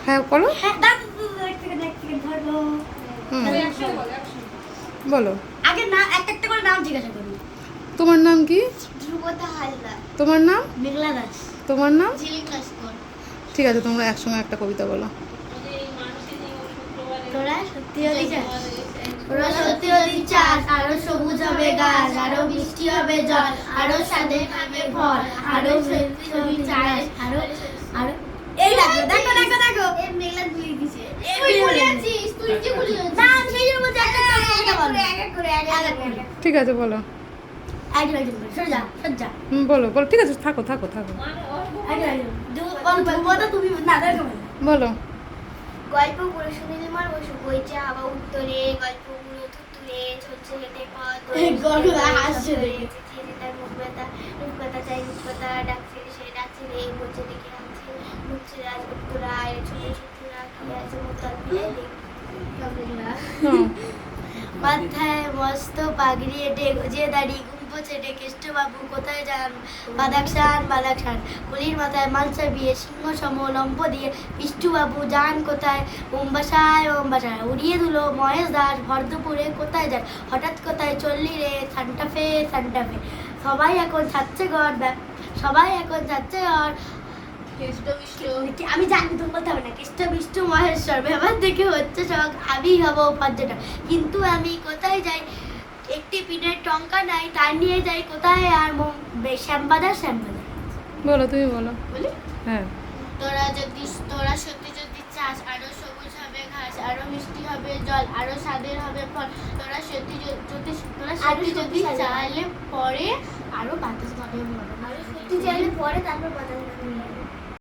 হ্যাঁ বলো। বলো। আগে না একটা করে নাম জিজ্ঞাসা করুন। তোমার নাম কি? ধ্রুবতা হালদার। তোমার নাম? মেঘলা দাস। তোমার নাম? ঝিলিক লস্কর। ঠিক আছে, তোমরা একসঙ্গে একটা কবিতা বলো। তোরা সত্যি হলি চাস, তোরা সত্যি হলি চাস, আরো সবুজ হবে গাছ, আরো মিষ্টি হবে জল, আরো স্বাদে হবে ফল, আরো সত্যি হলি চাস, আরো আরো এই দেখো দেখো দেখো দেখো এই মেঘলা ভুলে গেছে। তুই ভুলে আছিস, তুই কি ভুলে আছিস? না আমি সেই জন্য একটা কথা বল। এক করে ঠিক আছে বলো। একজন সরে যা সরে যা। বলো বলো, ঠিক আছে, থাকো থাকো থাকো। তুমি না দেখো বলো। গল্প পড়ে শুনিলে মার বসু বইছে হাওয়া উত্তরে, গল্পগুলো তুতুরে চলছে হেঁটে পথ গল্পটা হাসছে দেখে। তার মুখ ব্যথা চাই মুখ ব্যথা ডাকছে সে ডাকছে রে বলছে দেখে আসছে মুখছে রাজগুপ্তরা এর ছোট ছোটরা কি আছে মোতাল বিলাই হুম। মাথায় মস্ত পাগড়ি এটে গজিয়ে দাঁড়ি গুম্প ছেটে কেষ্টবাবু কোথায় যান? বাদাকশান বাদাকশান কুলির মাথায় মালসা বিয়ে সিংহ সম লম্ব দিয়ে বিষ্টুবাবু যান কোথায়? বোম্বাসায় বোম্বাসায় উড়িয়ে দিল মহেশ দাস ভরদুপুরে কোথায় যায়? হঠাৎ কোথায় চললি রে সান্টাফে সান্টাফে সবাই এখন যাচ্ছে ঘর সবাই এখন যাচ্ছে ঘর আমি জানি তুমি বলতে হবে না কৃষ্ণ বিষ্ণু মহেশ্বর ব্যাপার দেখে হচ্ছে সব আমি হব পর্যটক কিন্তু আমি কোথায় যাই একটি পিনের টঙ্কা নাই তার নিয়ে যাই কোথায় আর শ্যামবাজার শ্যামবাজার। বলো, তুমি বলো। বলি হ্যাঁ। তোরা সত্যি যদি চাস আরো সবুজ হবে ঘাস আরো মিষ্টি হবে জল আরো স্বাদের হবে ফল তোরা সত্যি যদি চাইলে পরে আরো বাতাস হবে তুই চাইলে পরে তারপর বাতাস